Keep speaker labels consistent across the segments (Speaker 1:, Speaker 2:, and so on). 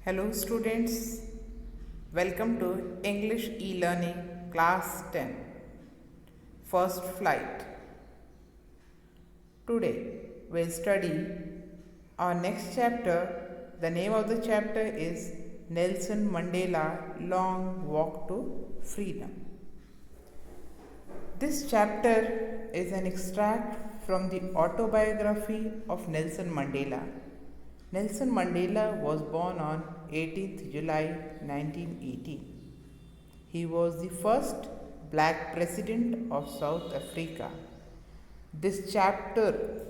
Speaker 1: Hello students, welcome to English e-learning class 10, first flight. Today we'll study our next chapter. The name of the chapter is Nelson Mandela Long Walk to Freedom. This chapter is an extract from the autobiography of Nelson Mandela. Nelson Mandela was born on 18th July 1918. He was the first black president of South Africa. This chapter,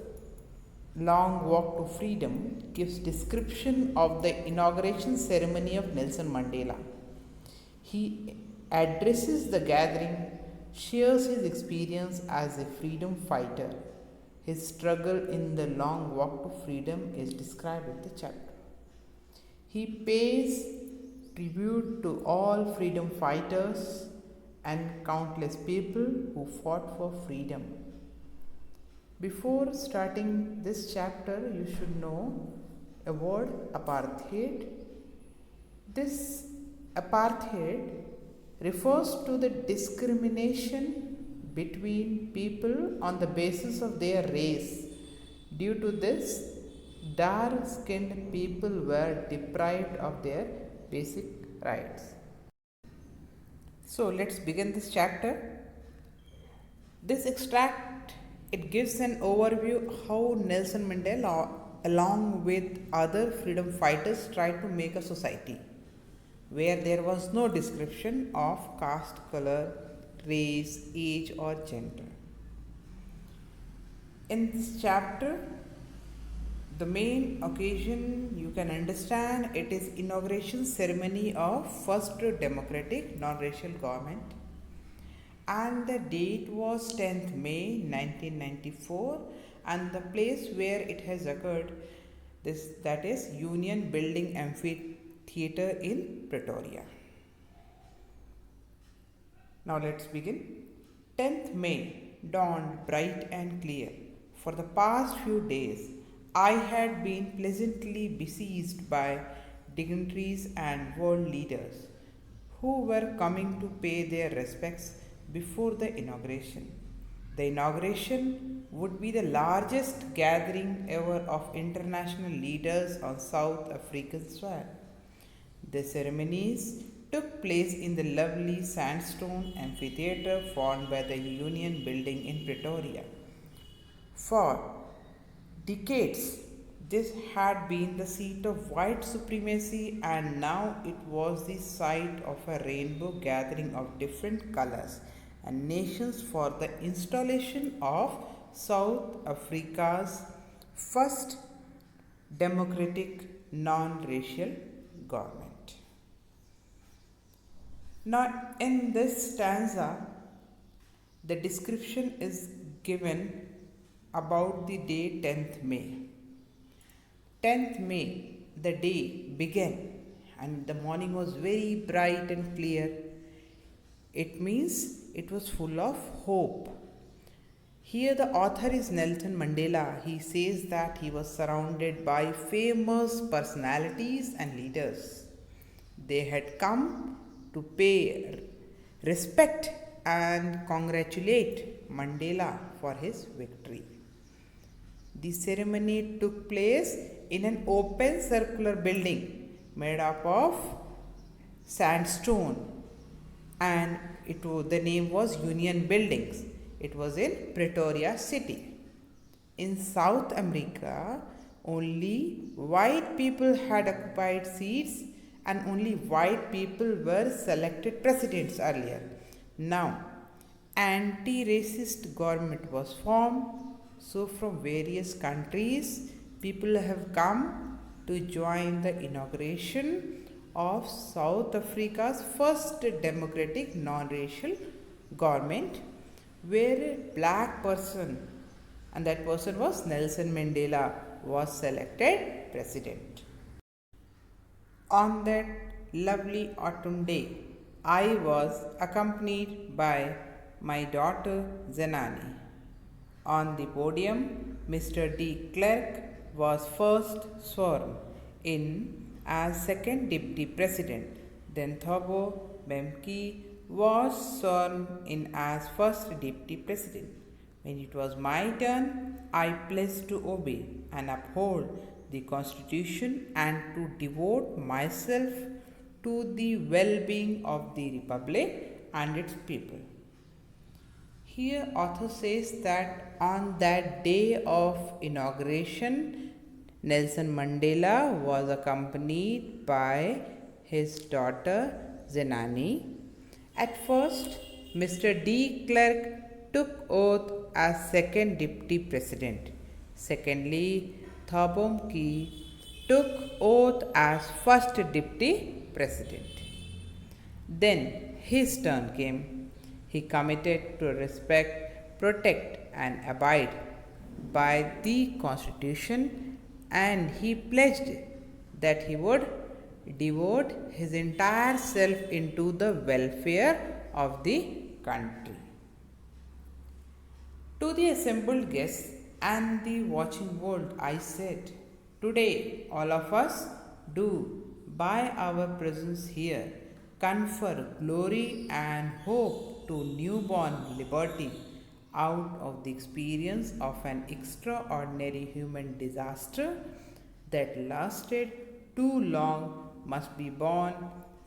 Speaker 1: Long Walk to Freedom, gives description of the inauguration ceremony of Nelson Mandela. He addresses the gathering, shares his experience as a freedom fighter. His struggle in the long walk to freedom is described in the chapter. He pays tribute to all freedom fighters and countless people who fought for freedom. Before starting this chapter, you should know a word, apartheid. This apartheid refers to the discrimination between people on the basis of their race. Due to this, dark-skinned people were deprived of their basic rights. So let's begin this chapter. This extract, it gives an overview how Nelson Mandela along with other freedom fighters tried to make a society where there was no description of caste, color, race, age or gender. In this chapter, the main occasion you can understand it is inauguration ceremony of first democratic non-racial government, and the date was 10th May 1994 and the place where it has occurred, that is Union Building Amphitheatre in Pretoria. Now let's begin. 10th May dawned bright and clear. For the past few days, I had been pleasantly besieged by dignitaries and world leaders who were coming to pay their respects before the inauguration. The inauguration would be the largest gathering ever of international leaders on South African soil. The ceremonies took place in the lovely sandstone amphitheatre formed by the Union Building in Pretoria. For decades, this had been the seat of white supremacy, and now it was the site of a rainbow gathering of different colors and nations for the installation of South Africa's first democratic non-racial government. Now, in this stanza, the description is given about the day 10th May. 10th May, the day began and the morning was very bright and clear. It means it was full of hope. Here the author is Nelson Mandela. He says that he was surrounded by famous personalities and leaders. They had come to pay respect and congratulate Mandela for his victory. The ceremony took place in an open circular building made up of sandstone, and the name was Union Buildings. It was in Pretoria city. In South America, only white people had occupied seats and only white people were selected presidents earlier. Now, anti-racist government was formed. So from various countries, people have come to join the inauguration of South Africa's first democratic non-racial government, where a black person, and that person was Nelson Mandela, was selected president. On that lovely autumn day, I was accompanied by my daughter Zenani. On the podium, Mr. de Klerk was first sworn in as second deputy president. Then Thabo Mbeki was sworn in as first deputy president. When it was my turn, I pledged to obey and uphold the constitution and to devote myself to the well-being of the republic and its people. Here author says that on that day of inauguration, Nelson Mandela was accompanied by his daughter Zenani. At first, Mr. de Klerk took oath as second deputy president. Secondly, Thabo Mbeki took oath as first deputy president. Then his turn came. He committed to respect, protect, and abide by the Constitution, and he pledged that he would devote his entire self into the welfare of the country. To the assembled guests and the watching world, I said, today, all of us do, by our presence here, confer glory and hope to newborn liberty out of the experience of an extraordinary human disaster that lasted too long must be born,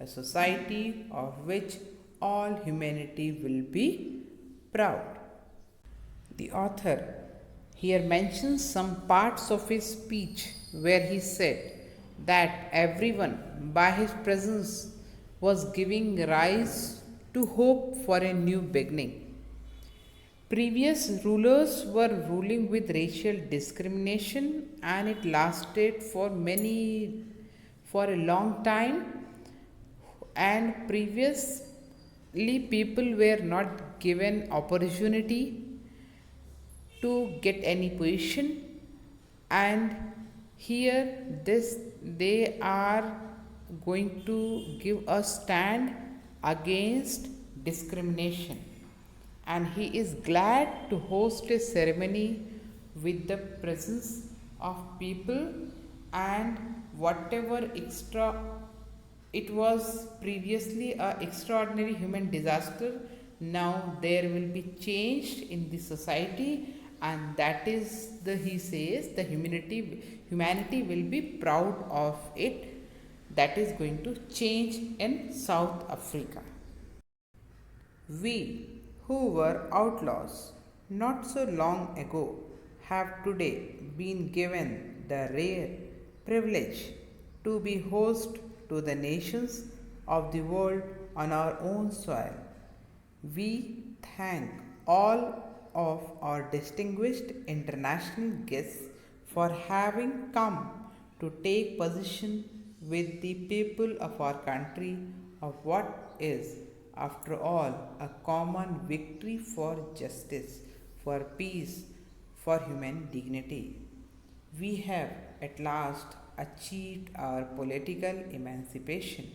Speaker 1: a society of which all humanity will be proud. The author here mentions some parts of his speech where he said that everyone by his presence was giving rise to hope for a new beginning. Previous rulers were ruling with racial discrimination and it lasted for a long time, and previously people were not given opportunity to get any position, and here they are going to give a stand against discrimination, and he is glad to host a ceremony with the presence of people, and whatever it was previously a extraordinary human disaster, now there will be change in the society, and that is he says the humanity will be proud of it. That is going to change in South Africa. We who were outlaws not so long ago have today been given the rare privilege to be host to the nations of the world on our own soil. We thank all of our distinguished international guests for having come to take position with the people of our country of what is, after all, a common victory for justice, for peace, for human dignity. We have at last achieved our political emancipation.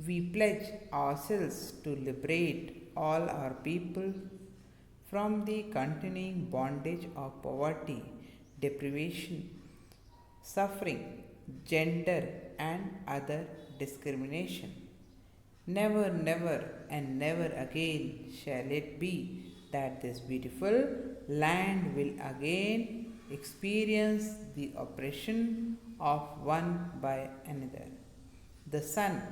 Speaker 1: We pledge ourselves to liberate all our people from the continuing bondage of poverty, deprivation, suffering, gender, and other discrimination. Never, never, and never again shall it be that this beautiful land will again experience the oppression of one by another. The sun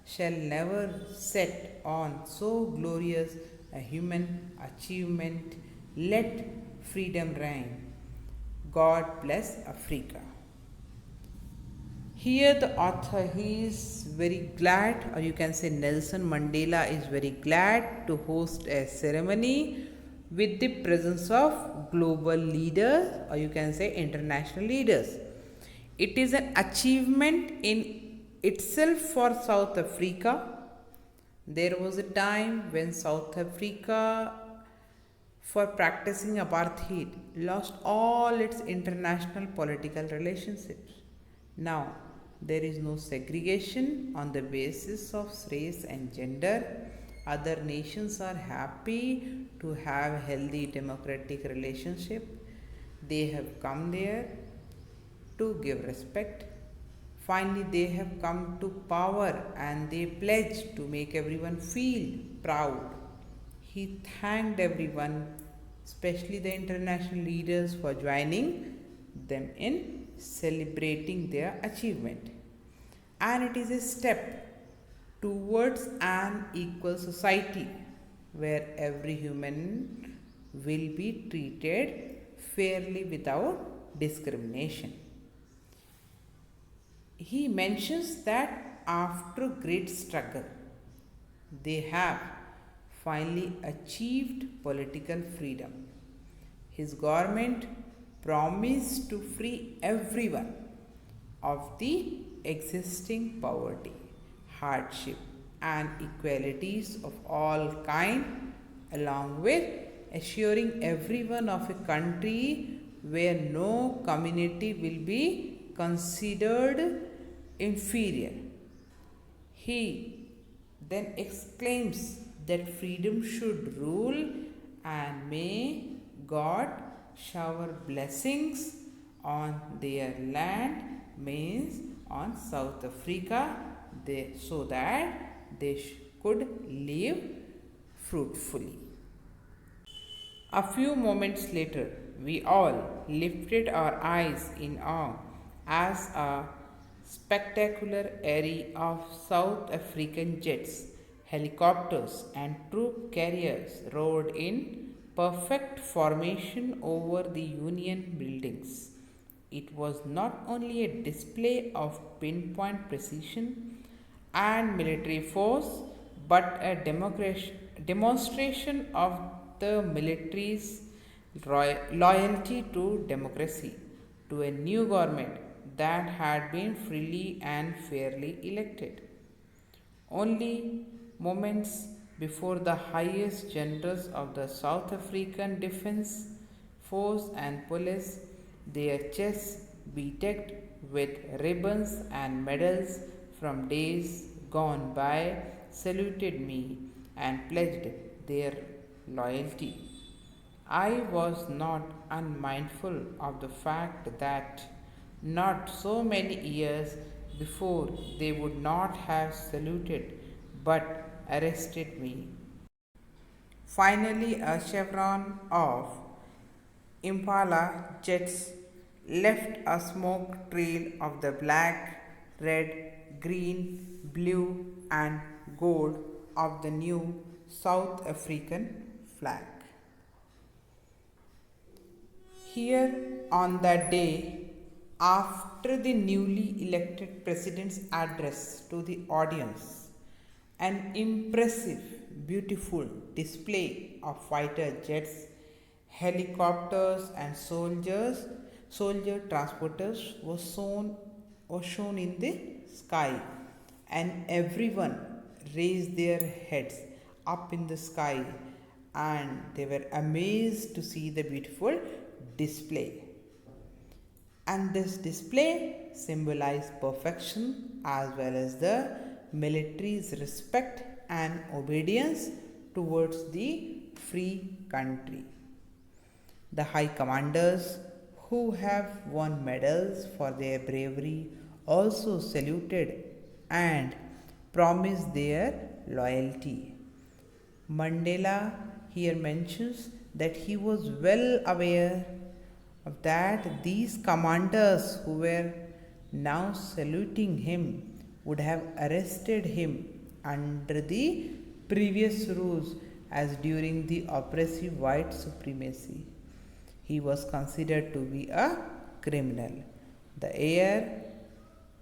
Speaker 1: shall never set on so glorious a human achievement. Let freedom reign. God bless Africa. Here the author, he is very glad, or you can say Nelson Mandela is very glad to host a ceremony with the presence of global leaders, or you can say international leaders. It is an achievement in itself for South Africa. There was a time when South Africa, for practicing apartheid, lost all its international political relationships. Now, there is no segregation on the basis of race and gender. Other nations are happy to have healthy democratic relationship. They have come there to give respect Finally, they have come to power and they pledge to make everyone feel proud. He thanked everyone, especially the international leaders, for joining them in celebrating their achievement. And it is a step towards an equal society where every human will be treated fairly without discrimination. He mentions that after great struggle, they have finally achieved political freedom. His government promised to free everyone of the existing poverty, hardship, and inequalities of all kind, along with assuring everyone of a country where no community will be considered inferior. He then exclaims that freedom should rule and may God shower blessings on their land, means on South Africa, so that they could live fruitfully. A few moments later, we all lifted our eyes in awe as a spectacular array of South African jets, helicopters, and troop carriers rode in perfect formation over the Union buildings. It was not only a display of pinpoint precision and military force, but a demonstration of the military's loyalty to democracy, to a new government that had been freely and fairly elected. Only moments before the highest generals of the South African Defence Force and Police, their chests bedecked with ribbons and medals from days gone by, saluted me and pledged their loyalty. I was not unmindful of the fact that not so many years before they would not have saluted but arrested me. Finally, a chevron of Impala jets left a smoke trail of the black, red, green, blue, and gold of the new South African flag. Here, on that day, after the newly elected president's address to the audience, an impressive, beautiful display of fighter jets, helicopters, and soldier transporters was shown in the sky, and everyone raised their heads up in the sky, and they were amazed to see the beautiful display. And this display symbolized perfection as well as the military's respect and obedience towards the free country. The high commanders who have won medals for their bravery also saluted and promised their loyalty. Mandela here mentions that he was well aware of that these commanders who were now saluting him would have arrested him under the previous rules as during the oppressive white supremacy. He was considered to be a criminal. The air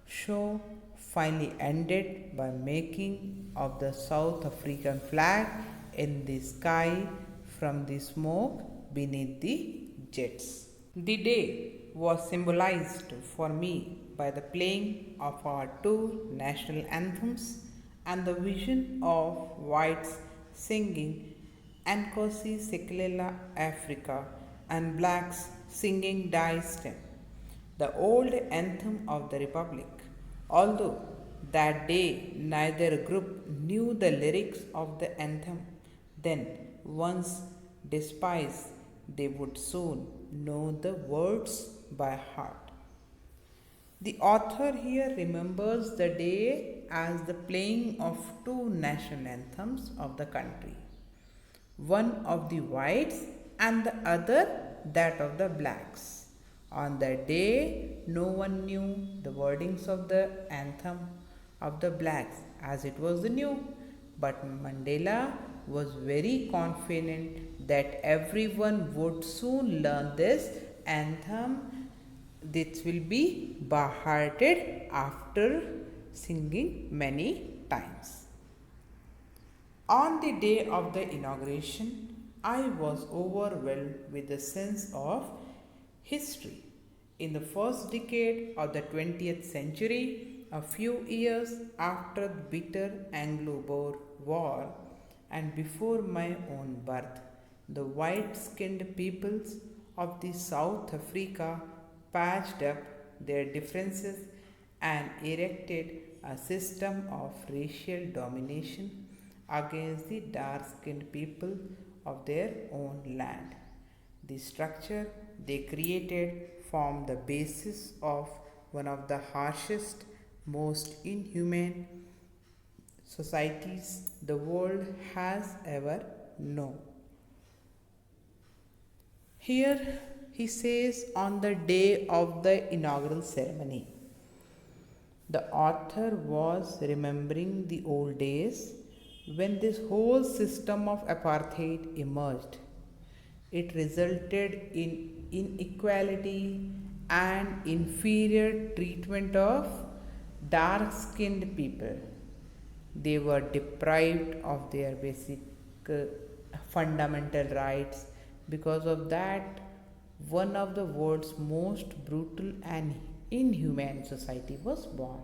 Speaker 1: show finally ended by making of the South African flag in the sky from the smoke beneath the jets. The day was symbolized for me by the playing of our two national anthems and the vision of whites singing Nkosi Sikelel' Afrika and blacks singing Die Stem, the old anthem of the Republic. Although that day neither group knew the lyrics of the anthem, then once despised, they would soon know the words by heart. The author here remembers the day as the playing of two national anthems of the country, one of the whites and the other that of the blacks. On that day, no one knew the wordings of the anthem of the blacks as it was the new. But Mandela was very confident that everyone would soon learn this anthem. This will be by hearted after singing many times. On the day of the inauguration, I was overwhelmed with a sense of history. In the first decade of the 20th century, a few years after the bitter Anglo-Boer War and before my own birth, the white-skinned peoples of the South Africa patched up their differences and erected a system of racial domination against the dark skinned people of their own land. The structure they created formed the basis of one of the harshest, most inhumane societies the world has ever known. Here he says, on the day of the inaugural ceremony, the author was remembering the old days when this whole system of apartheid emerged. It resulted in inequality and inferior treatment of dark skinned people. They were deprived of their basic fundamental rights. Because of that, one of the world's most brutal and inhumane society was born.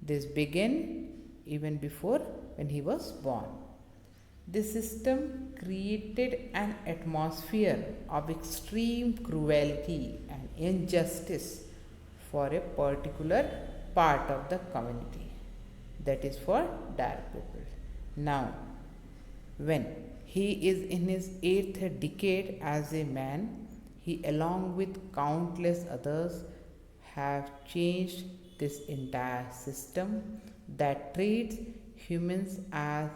Speaker 1: This began even before when he was born. This system created an atmosphere of extreme cruelty and injustice for a particular part of the community, that is for dark people. Now, when he is in his 8th decade as a man, he, along with countless others, have changed this entire system that treats humans as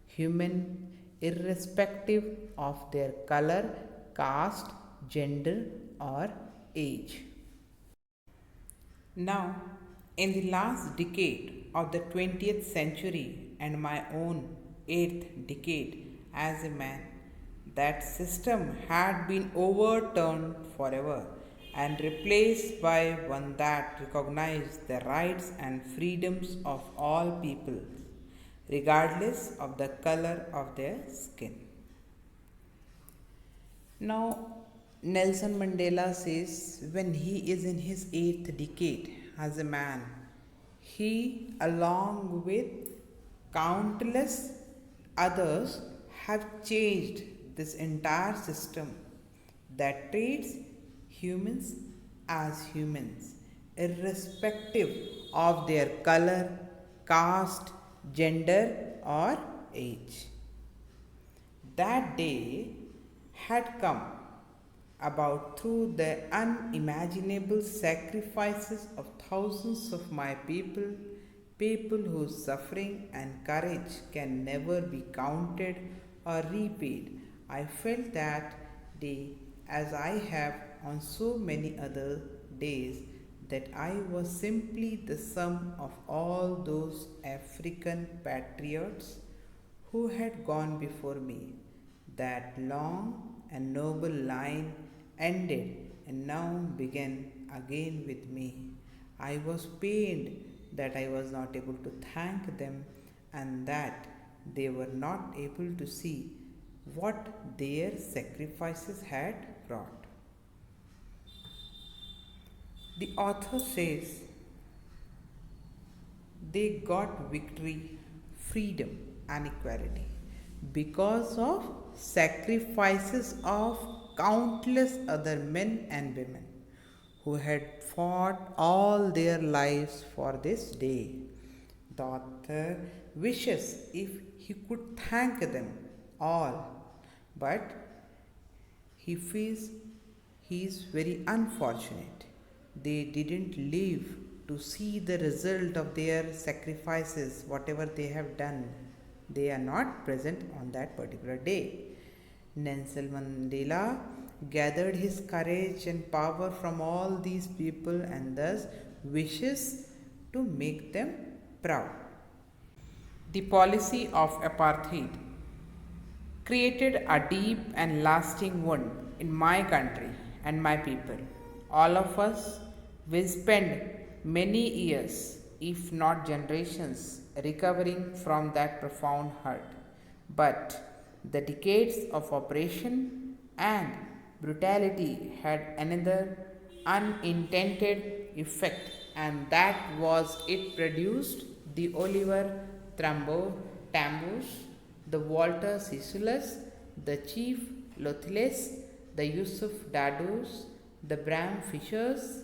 Speaker 1: human irrespective of their color, caste, gender, or age. Now, in the last decade of the 20th century and my own 8th decade as a man, that system had been overturned forever and replaced by one that recognized the rights and freedoms of all people, regardless of the color of their skin. Now, Nelson Mandela says when he is in his 8th decade as a man, he, along with countless others, have changed this entire system that treats humans as humans, irrespective of their color, caste, gender, or age. That day had come about through the unimaginable sacrifices of thousands of my people, people whose suffering and courage can never be counted or repaid. I felt that day, as I have on so many other days, that I was simply the sum of all those African patriots who had gone before me. That long and noble line ended and now began again with me. I was pained that I was not able to thank them and that they were not able to see what their sacrifices had brought. The author says they got victory, freedom, and equality because of sacrifices of countless other men and women who had fought all their lives for this day. The author wishes if he could thank them all, but he feels he is very unfortunate They didn't live to see the result of their sacrifices, whatever they have done. They are not present on that particular day. Nelson Mandela gathered his courage and power from all these people and thus wishes to make them proud. The policy of apartheid created a deep and lasting wound in my country and my people. All of us will spend many years, if not generations, recovering from that profound hurt. But the decades of oppression and brutality had another unintended effect, and that was it produced the Oliver Tambos, the Walter Sissulus, the Chief Lothiles, the Yusuf Dadus, the Bram Fishers,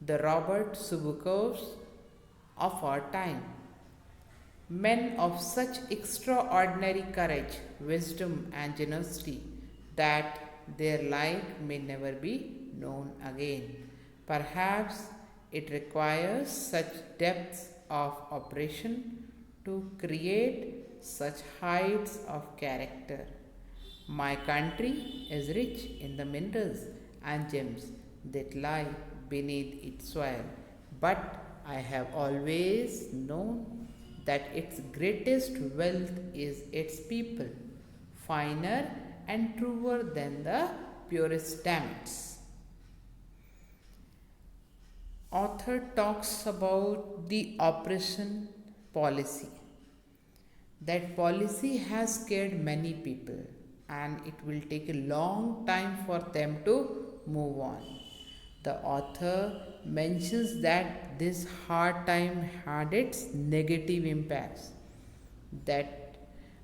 Speaker 1: the Robert Subukovs of our time. Men of such extraordinary courage, wisdom, and generosity that their like may never be known again. Perhaps it requires such depths of operation to create such heights of character. My country is rich in the minerals and gems that lie beneath its soil, but I have always known that its greatest wealth is its people, finer and truer than the purest diamonds. Author talks about the oppression policy. That policy has scared many people, and it will take a long time for them to move on. The author mentions that this hard time had its negative impacts,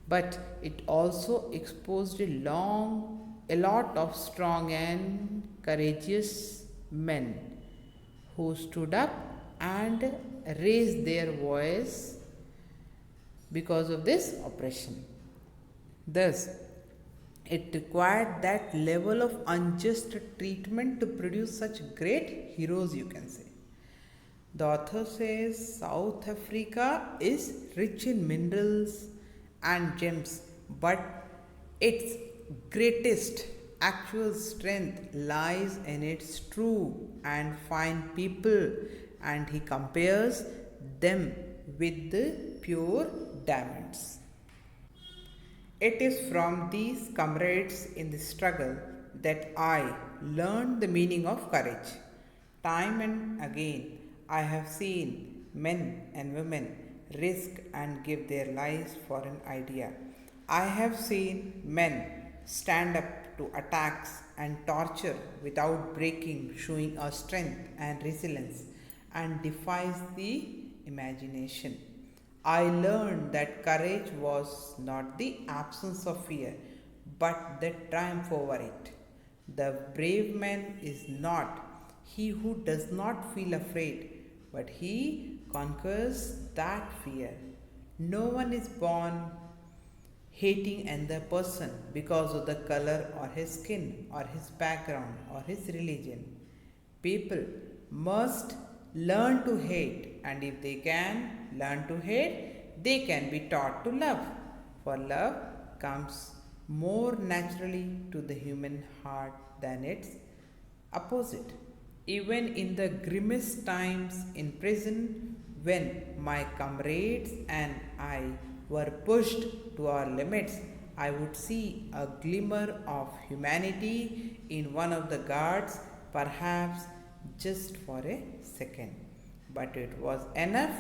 Speaker 1: but it also exposed a lot of strong and courageous men who stood up and raised their voice because of this oppression. Thus, it required that level of unjust treatment to produce such great heroes, you can say. The author says South Africa is rich in minerals and gems, but its greatest actual strength lies in its true and fine people, and he compares them with the pure diamonds. It is from these comrades in the struggle that I learned the meaning of courage. Time and again, I have seen men and women risk and give their lives for an idea. I have seen men stand up to attacks and torture without breaking, showing a strength and resilience and defies the imagination. I learned that courage was not the absence of fear, but the triumph over it. The brave man is not he who does not feel afraid, but he conquers that fear. No one is born hating another person because of the color or his skin or his background or his religion. People must learn to hate, and if they can learn to hate, they can be taught to love, for love comes more naturally to the human heart than its opposite. Even in the grimmest times in prison, when my comrades and I were pushed to our limits, I would see a glimmer of humanity in one of the guards, perhaps just for a second. But it was enough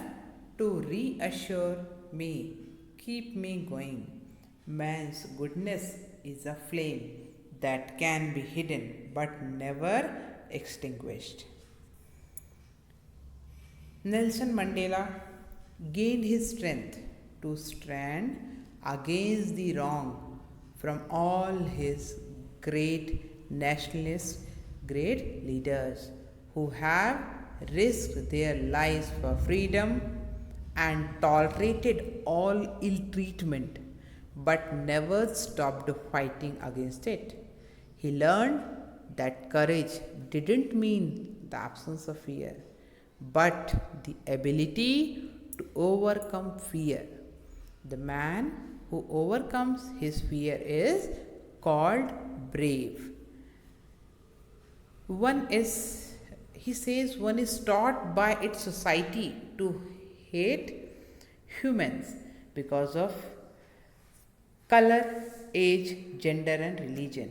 Speaker 1: to reassure me, keep me going. Man's goodness is a flame that can be hidden but never extinguished. Nelson Mandela gained his strength to stand against the wrong from all his great nationalists, great leaders who have risked their lives for freedom and tolerated all ill treatment but never stopped fighting against it. He learned that courage didn't mean the absence of fear, but the ability to overcome fear. The man who overcomes his fear is called brave. He says, one is taught by its society to hate humans because of color, age, gender, and religion.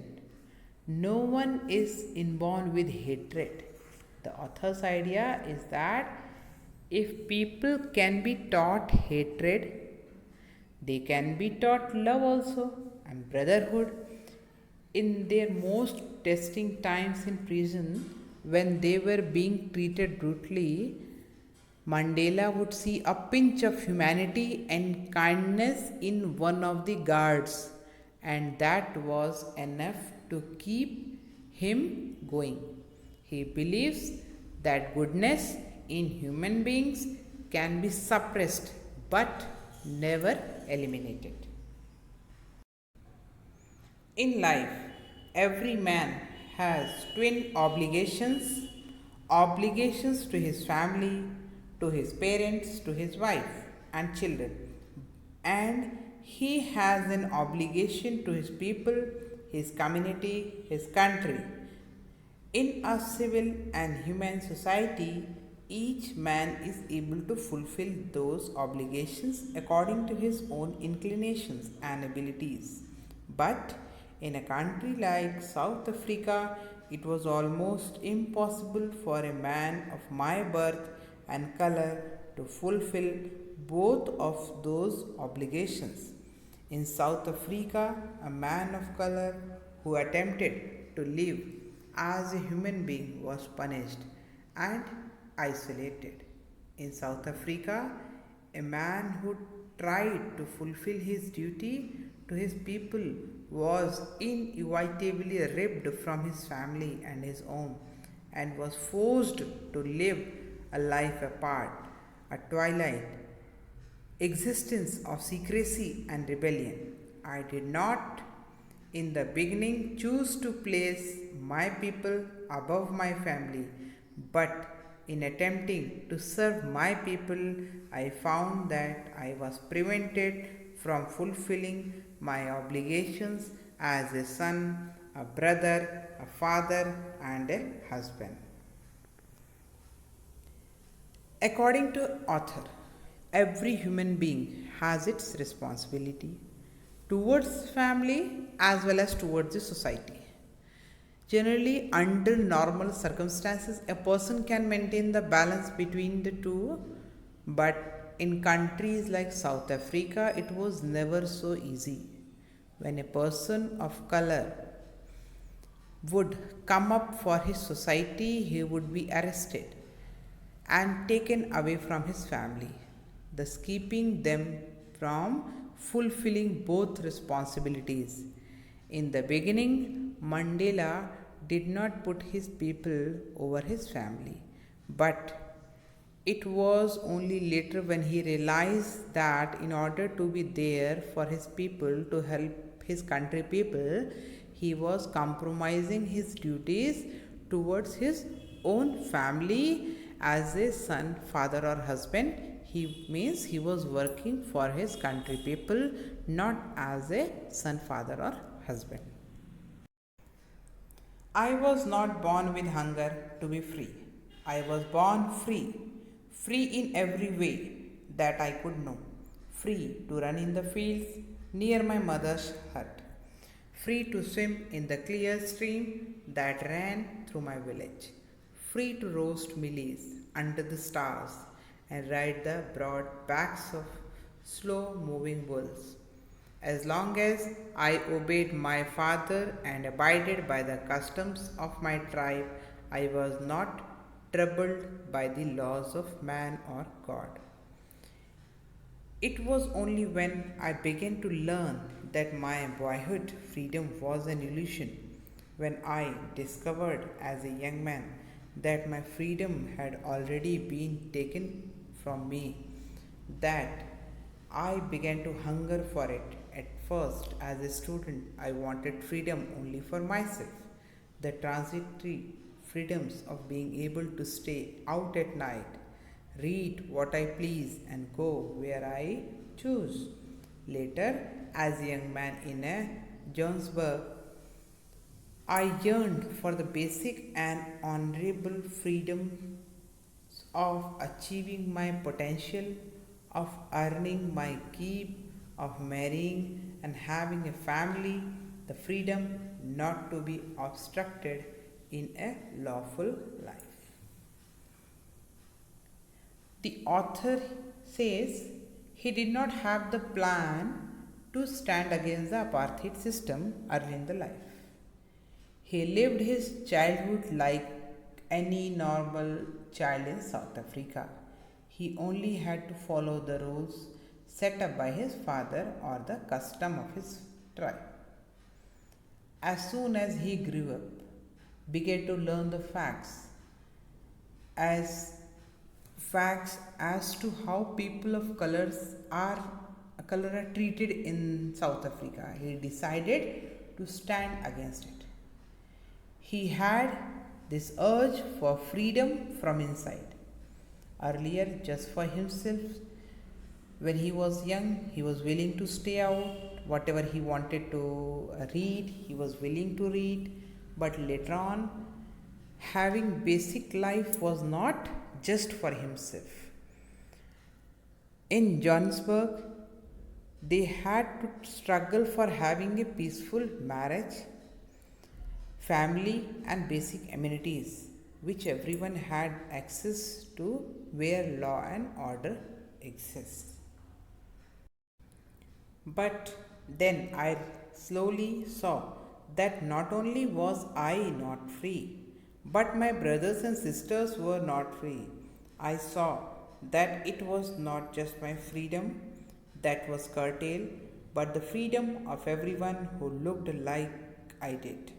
Speaker 1: No one is inborn with hatred. The author's idea is that if people can be taught hatred, they can be taught love also and brotherhood. In their most testing times in prison, when they were being treated brutally, Mandela would see a pinch of humanity and kindness in one of the guards, and that was enough to keep him going. He believes that goodness in human beings can be suppressed but never eliminated. In life, every man has twin obligations to his family, to his parents, to his wife and children, and he has an obligation to his people, his community, his country. In a civil and human society, each man is able to fulfill those obligations according to his own inclinations and abilities. But in a country like South Africa, it was almost impossible for a man of my birth and color to fulfill both of those obligations. In South Africa, a man of color who attempted to live as a human being was punished and isolated. In South Africa, a man who tried to fulfill his duty to his people was inevitably ripped from his family and his home and was forced to live a life apart, a twilight existence of secrecy and rebellion. I did not in the beginning choose to place my people above my family, but in attempting to serve my people, I found that I was prevented from fulfilling my obligations as a son, a brother, a father, and a husband. According to author, every human being has its responsibility towards family as well as towards the society. Generally, under normal circumstances, a person can maintain the balance between the two, but in countries like South Africa, it was never so easy. When a person of color would come up for his society, he would be arrested and taken away from his family, thus keeping them from fulfilling both responsibilities. In the beginning, Mandela did not put his people over his family, but it was only later when he realized that in order to be there for his people, to help his country people, he was compromising his duties towards his own family as a son, father, or husband. He means he was working for his country people, not as a son, father, or husband. I was not born with hunger to be free. I was born free, free in every way that I could know, free to run in the fields near my mother's hut, free to swim in the clear stream that ran through my village, free to roast mealies under the stars and ride the broad backs of slow moving bulls. As long as I obeyed my father and abided by the customs of my tribe, I was not troubled by the laws of man or God. It was only when I began to learn that my boyhood freedom was an illusion, when I discovered as a young man that my freedom had already been taken from me, that I began to hunger for it. At first, as a student, I wanted freedom only for myself. The transitory freedoms of being able to stay out at night, read what I please, and go where I choose. Later, as a young man in Johannesburg, I yearned for the basic and honorable freedom of achieving my potential, of earning my keep, of marrying and having a family, the freedom not to be obstructed in a lawful life. The author says he did not have the plan to stand against the apartheid system early in the life. He lived his childhood like any normal child in South Africa. He only had to follow the rules set up by his father or the custom of his tribe. As soon as he grew up, began to learn the as facts as to how people of color are treated in South Africa. He decided to stand against it. He had this urge for freedom from inside. Earlier, just for himself, when he was young, he was willing to stay out. Whatever he wanted to read, he was willing to read. But later on, having basic life was not just for himself. In Johannesburg, they had to struggle for having a peaceful marriage, family, and basic amenities, which everyone had access to where law and order exists. But then I slowly saw that not only was I not free, but my brothers and sisters were not free. I saw that it was not just my freedom that was curtailed, but the freedom of everyone who looked like I did.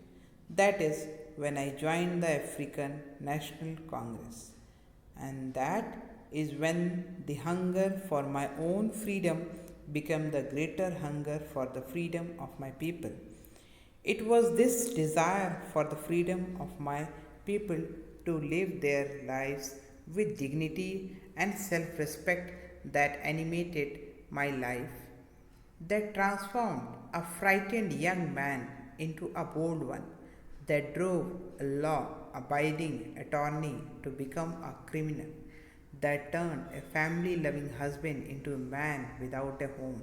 Speaker 1: That is when I joined the African National Congress. And that is when the hunger for my own freedom became the greater hunger for the freedom of my people. It was this desire for the freedom of my people to live their lives with dignity and self respect that animated my life, that transformed a frightened young man into a bold one, that drove a law abiding attorney to become a criminal, that turned a family loving husband into a man without a home,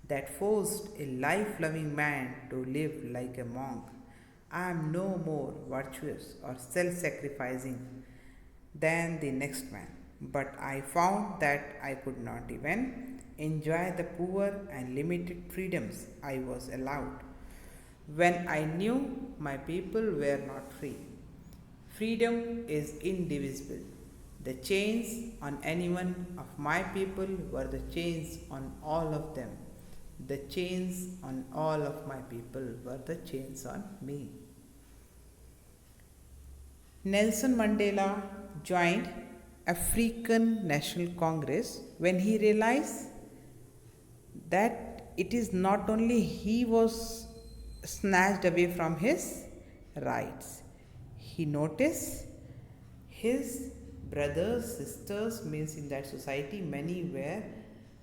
Speaker 1: that forced a life loving man to live like a monk. I am no more virtuous or self sacrificing than the next man, but I found that I could not even enjoy the poor and limited freedoms I was allowed when I knew my people were not free. Freedom is indivisible. The chains on any one of my people were the chains on all of them. The chains on all of my people were the chains on me. Nelson Mandela joined African National Congress when he realized that it is not only he was snatched away from his rights. He noticed his brothers, sisters, means in that society many were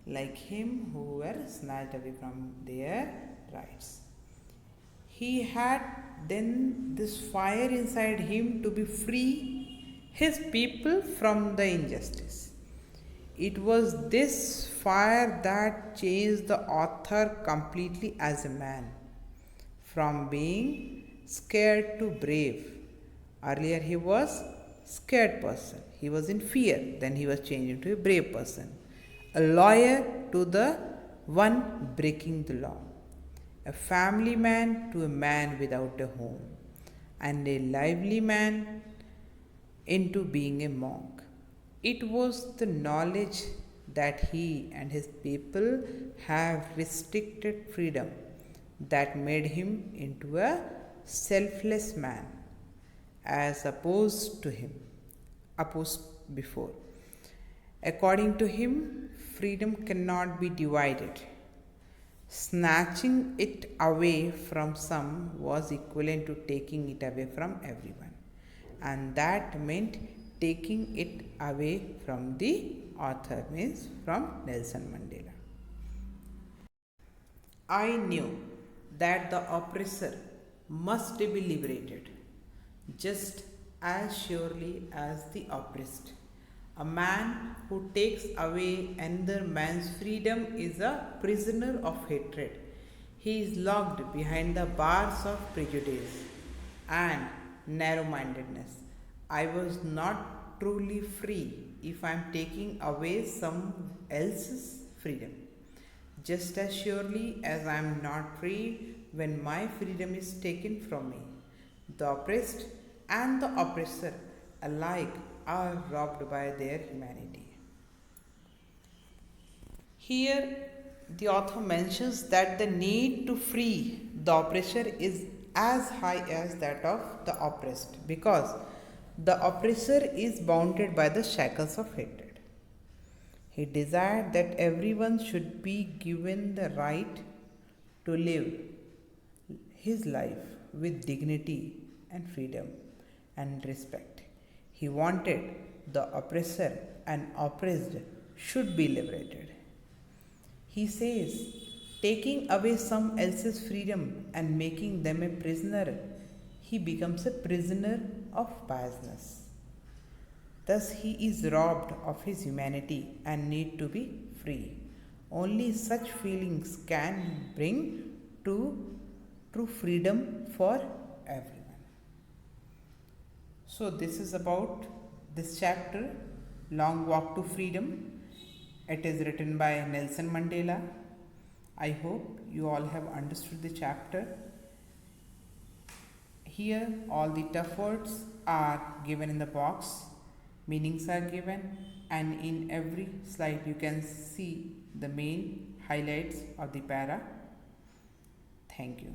Speaker 1: like him who were snatched away from their rights. He had then this fire inside him to be free his people from the injustice. It was this fire that changed the author completely as a man, from being scared to brave. Earlier he was scared person. He was in fear. Then he was changed into a brave person. A lawyer to the one breaking the law. A family man to a man without a home. And a lively man into being a monk. It was the knowledge that he and his people have restricted freedom that made him into a selfless man as opposed before. According to him, freedom cannot be divided. Snatching it away from some was equivalent to taking it away from everyone. and that meant taking it away from the author, means from Nelson Mandela. I knew that the oppressor must be liberated just as surely as the oppressed. A man who takes away another man's freedom is a prisoner of hatred. He is locked behind the bars of prejudice and narrow mindedness. I was not truly free if I am taking away someone else's freedom, just as surely as I am not free when my freedom is taken from me. The oppressed and the oppressor alike are robbed by their humanity. Here, the author mentions that the need to free the oppressor is as high as that of the oppressed, because the oppressor is bounded by the shackles of hatred. He desired that everyone should be given the right to live his life with dignity and freedom and respect. He wanted the oppressor and oppressed should be liberated. He says, taking away some else's freedom and making them a prisoner, he becomes a prisoner of biasness. Thus, he is robbed of his humanity and need to be free. Only such feelings can bring to true freedom for everyone. So, this is about this chapter, Long Walk to Freedom. It is written by Nelson Mandela. I hope you all have understood the chapter. Here, all the tough words are given in the box, meanings are given, and in every slide you can see the main highlights of the para. Thank you.